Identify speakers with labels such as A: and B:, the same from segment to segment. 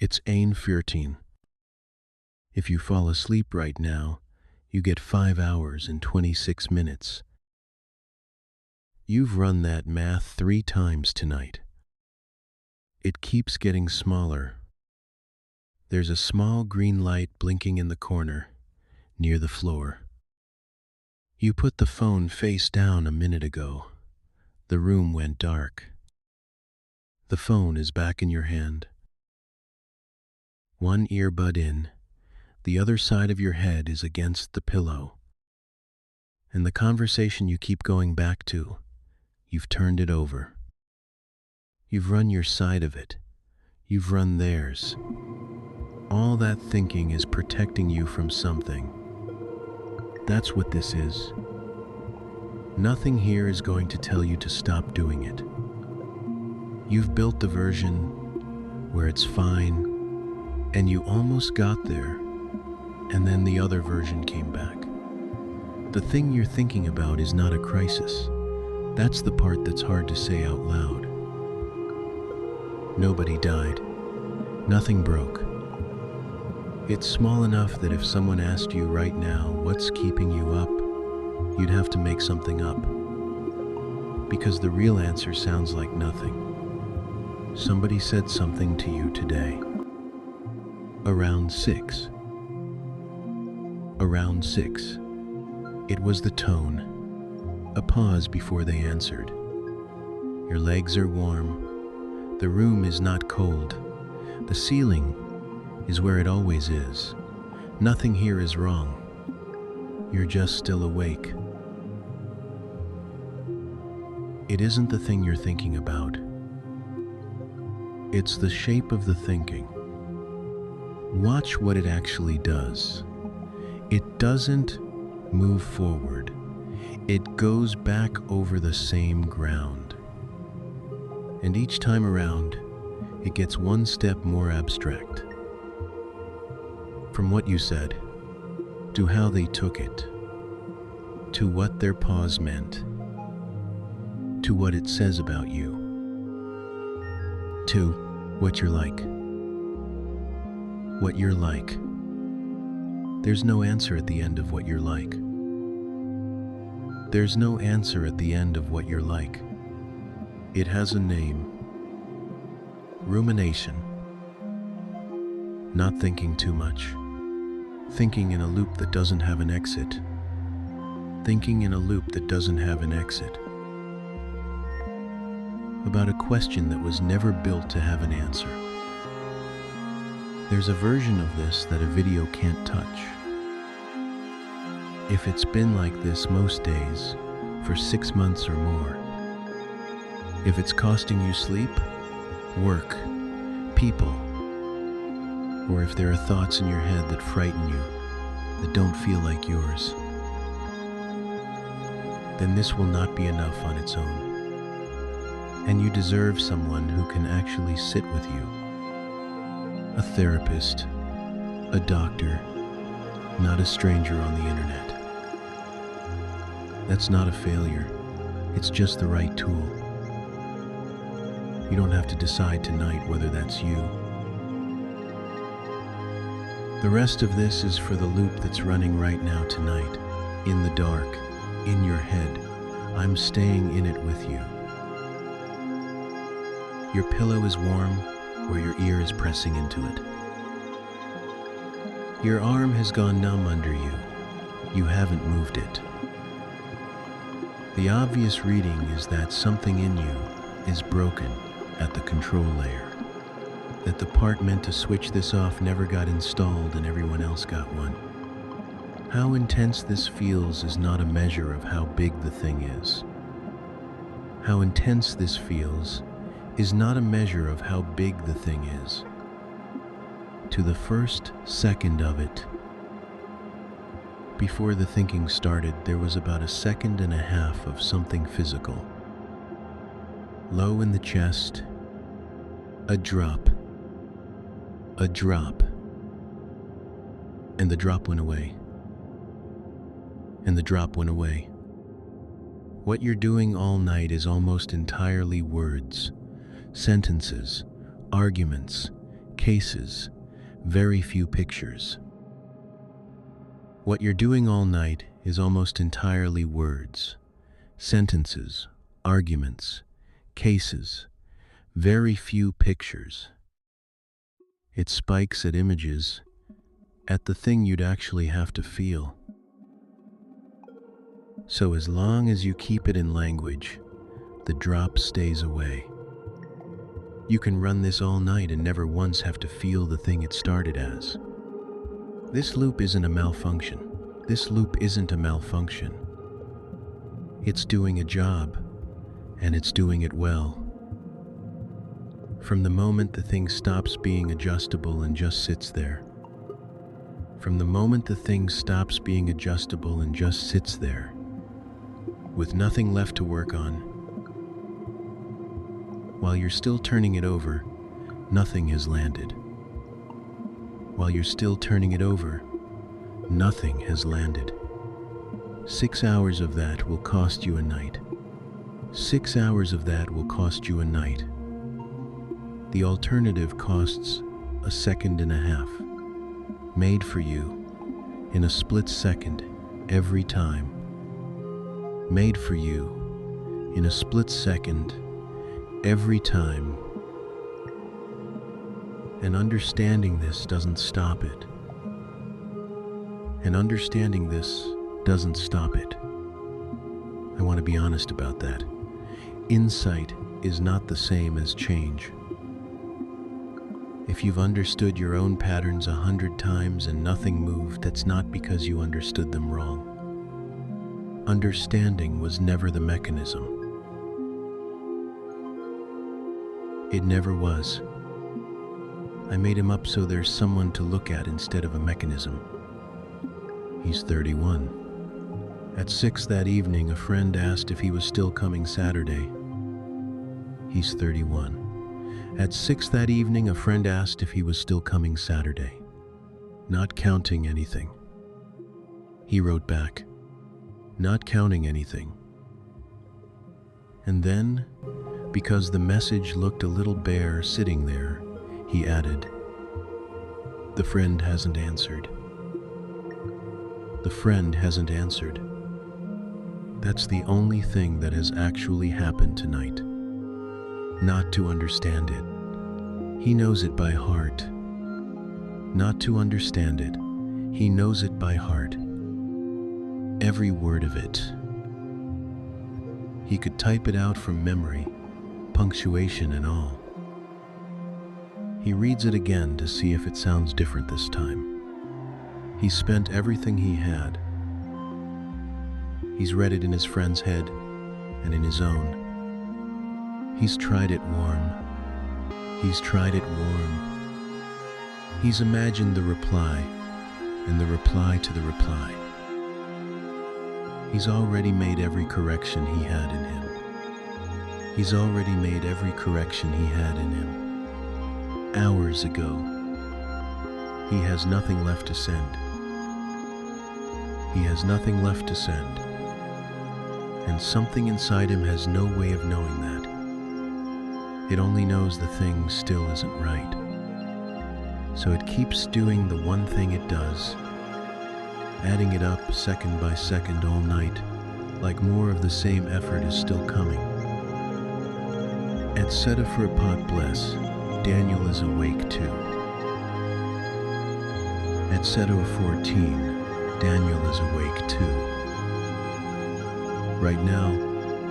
A: It's 14. If you fall asleep right now, you get 5 hours and 26 minutes. You've run that math 3 times tonight. It keeps getting smaller. There's a small green light blinking in the corner, near the floor. You put the phone face down a minute ago. The room went dark. The phone is back in your hand. One earbud in, the other side of your head is against the pillow. And the conversation you keep going back to, you've turned it over. You've run your side of it. You've run theirs. All that thinking is protecting you from something. That's what this is. Nothing here is going to tell you to stop doing it. You've built the version where it's fine, and you almost got there, and then the other version came back. The thing you're thinking about is not a crisis. That's the part that's hard to say out loud. Nobody died. Nothing broke. It's small enough that if someone asked you right now what's keeping you up, you'd have to make something up. Because the real answer sounds like nothing. Somebody said something to you today. Around 6. Around 6. It was the tone. A pause before they answered. Your legs are warm. The room is not cold. The ceiling is where it always is. Nothing here is wrong. You're just still awake. It isn't the thing you're thinking about. It's the shape of the thinking. Watch what it actually does. It doesn't move forward. It goes back over the same ground. And each time around, it gets one step more abstract. From what you said, to how they took it, to what their pause meant, to what it says about you, to what you're like. What you're like. There's no answer at the end of what you're like. There's no answer at the end of what you're like. It has a name. Rumination. Not thinking too much. Thinking in a loop that doesn't have an exit. Thinking in a loop that doesn't have an exit. About a question that was never built to have an answer. There's a version of this that a video can't touch. If it's been like this most days, for 6 months or more, if it's costing you sleep, work, people, or if there are thoughts in your head that frighten you, that don't feel like yours, then this will not be enough on its own. And you deserve someone who can actually sit with you. A therapist, a doctor, not a stranger on the internet. That's not a failure. It's just the right tool. You don't have to decide tonight whether that's you. The rest of this is for the loop that's running right now tonight, in the dark, in your head. I'm staying in it with you. Your pillow is warm, or your ear is pressing into it. Your arm has gone numb under you. You haven't moved it. The obvious reading is that something in you is broken at the control layer. That the part meant to switch this off never got installed and everyone else got one. How intense this feels is not a measure of how big the thing is. How intense this feels is not a measure of how big the thing is. To the first second of it, before the thinking started, there was about a second and a half of something physical. Low in the chest, a drop, and the drop went away. And the drop went away. What you're doing all night is almost entirely words. Sentences, arguments, cases, very few pictures. What you're doing all night is almost entirely words, sentences, arguments, cases, very few pictures. It spikes at images, at the thing you'd actually have to feel. So as long as you keep it in language, the drop stays away. You can run this all night and never once have to feel the thing it started as. This loop isn't a malfunction. This loop isn't a malfunction. It's doing a job, and it's doing it well. From the moment the thing stops being adjustable and just sits there. From the moment the thing stops being adjustable and just sits there, with nothing left to work on, while you're still turning it over, nothing has landed. While you're still turning it over, nothing has landed. 6 hours of that will cost you a night. 6 hours of that will cost you a night. The alternative costs a second and a half, made for you in a split second every time. Made for you in a split second every time. And understanding this doesn't stop it. And understanding this doesn't stop it. I want to be honest about that. Insight is not the same as change. If you've understood your own patterns 100 times and nothing moved, that's not because you understood them wrong. Understanding was never the mechanism. It never was. I made him up so there's someone to look at instead of a mechanism. He's 31. At 6 that evening, a friend asked if he was still coming Saturday. He's 31. At 6 that evening, a friend asked if he was still coming Saturday. Not counting anything. He wrote back, not counting anything. And then, because the message looked a little bare sitting there, he added, the friend hasn't answered. The friend hasn't answered. That's the only thing that has actually happened tonight. Not to understand it. He knows it by heart. Not to understand it. He knows it by heart. Every word of it. He could type it out from memory, punctuation and all. He reads it again to see if it sounds different this time. He spent everything he had. He's read it in his friend's head and in his own. He's tried it warm. He's tried it warm. He's imagined the reply and the reply to the reply. He's already made every correction he had in him. He's already made every correction he had in him. Hours ago. He has nothing left to send. He has nothing left to send. And something inside him has no way of knowing that. It only knows the thing still isn't right. So it keeps doing the one thing it does, adding it up second by second all night, like more of the same effort is still coming. Etc. for a pot bless, Daniel is awake too. Etc. 14, Daniel is awake too. Right now,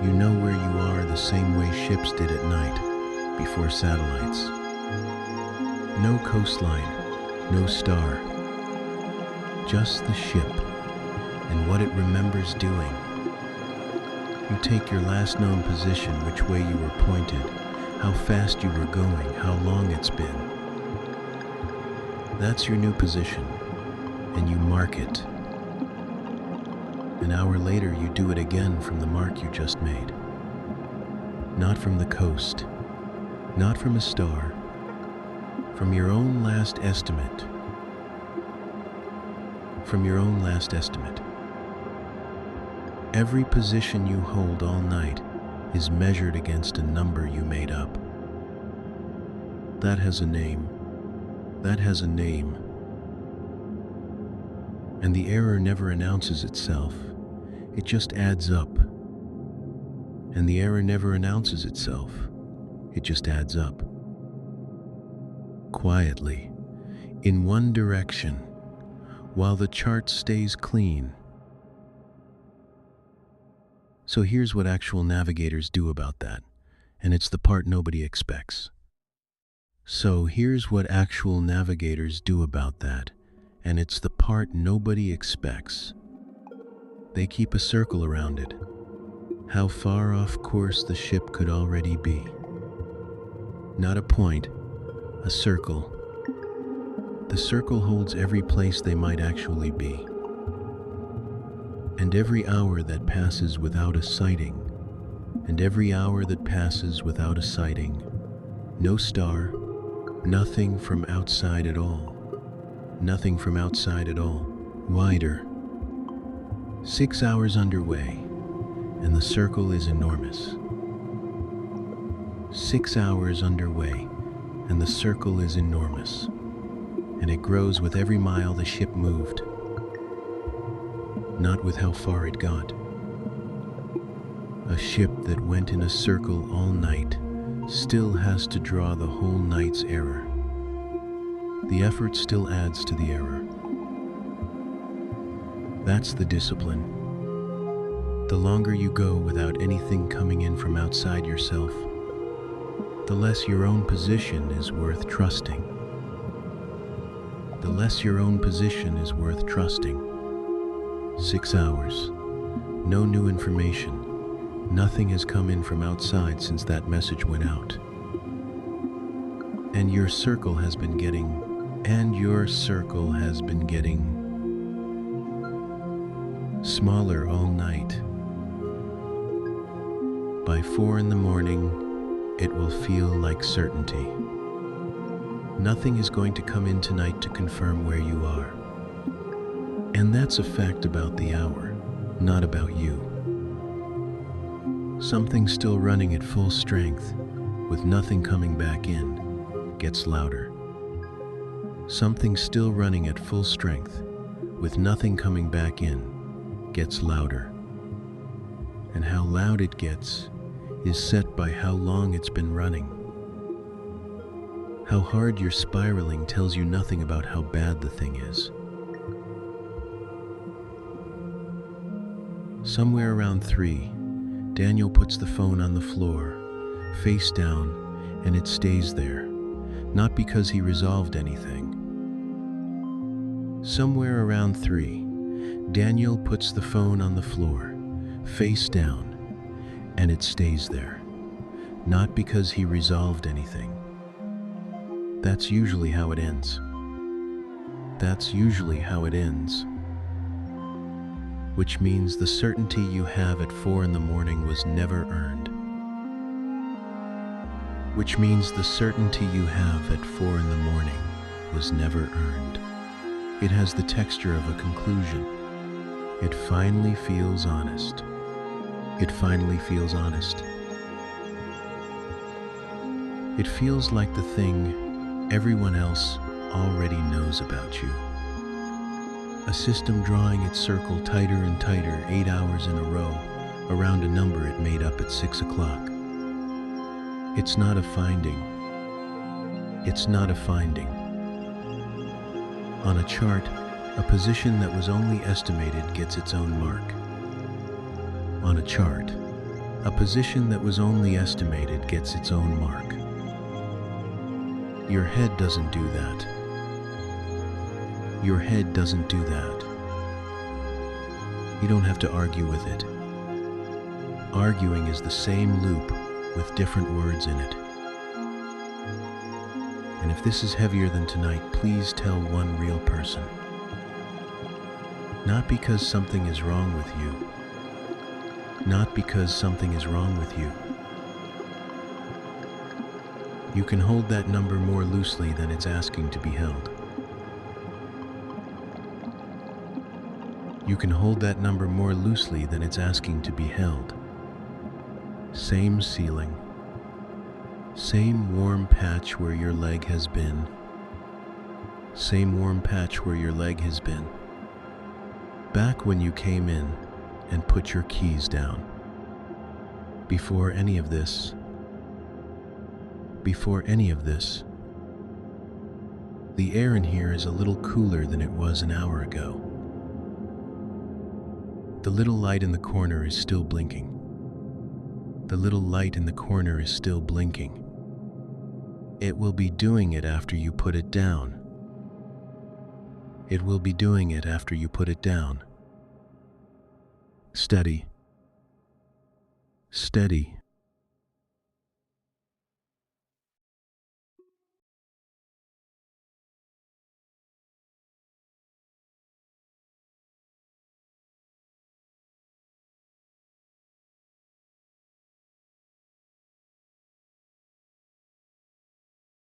A: you know where you are the same way ships did at night, before satellites. No coastline, no star. Just the ship, and what it remembers doing. You take your last known position, which way you were pointed, how fast you were going, how long it's been. That's your new position, and you mark it. An hour later, you do it again from the mark you just made. Not from the coast, not from a star, from your own last estimate. From your own last estimate. Every position you hold all night is measured against a number you made up. That has a name. That has a name. And the error never announces itself. It just adds up. And the error never announces itself. It just adds up. Quietly, in one direction, while the chart stays clean. So here's what actual navigators do about that, and it's the part nobody expects. So here's what actual navigators do about that, and it's the part nobody expects. They keep a circle around it. How far off course the ship could already be. Not a point, a circle. The circle holds every place they might actually be. And every hour that passes without a sighting, and every hour that passes without a sighting, no star, nothing from outside at all. Nothing from outside at all. Wider. 6 hours underway, and the circle is enormous. 6 hours underway, and the circle is enormous. And it grows with every mile the ship moved, not with how far it got. A ship that went in a circle all night still has to draw the whole night's error. The effort still adds to the error. That's the discipline. The longer you go without anything coming in from outside yourself, the less your own position is worth trusting. The less your own position is worth trusting. 6 hours. No new information. Nothing has come in from outside since that message went out. And your circle has been getting smaller all night. By 4 in the morning, it will feel like certainty. Nothing is going to come in tonight to confirm where you are. And that's a fact about the hour, not about you. Something still running at full strength, with nothing coming back in, gets louder. Something still running at full strength, with nothing coming back in, gets louder. And how loud it gets is set by how long it's been running. How hard you're spiraling tells you nothing about how bad the thing is. Somewhere around 3, Daniel puts the phone on the floor, face down, and it stays there, not because he resolved anything. Somewhere around 3, Daniel puts the phone on the floor, face down, and it stays there, not because he resolved anything. That's usually how it ends. That's usually how it ends. Which means the certainty you have at 4 in the morning was never earned. Which means the certainty you have at 4 in the morning was never earned. It has the texture of a conclusion. It finally feels honest. It finally feels honest. It feels like the thing everyone else already knows about you. A system drawing its circle tighter and tighter 8 hours in a row around a number it made up at 6 o'clock. It's not a finding. It's not a finding. On a chart, a position that was only estimated gets its own mark. On a chart, a position that was only estimated gets its own mark. Your head doesn't do that. Your head doesn't do that. You don't have to argue with it. Arguing is the same loop with different words in it. And if this is heavier than tonight, please tell one real person. Not because something is wrong with you. Not because something is wrong with you. You can hold that number more loosely than it's asking to be held. You can hold that number more loosely than it's asking to be held. Same ceiling. Same warm patch where your leg has been. Same warm patch where your leg has been. Back when you came in and put your keys down. Before any of this, the air in here is a little cooler than it was an hour ago. The little light in the corner is still blinking. The little light in the corner is still blinking. It will be doing it after you put it down. It will be doing it after you put it down. Steady. Steady.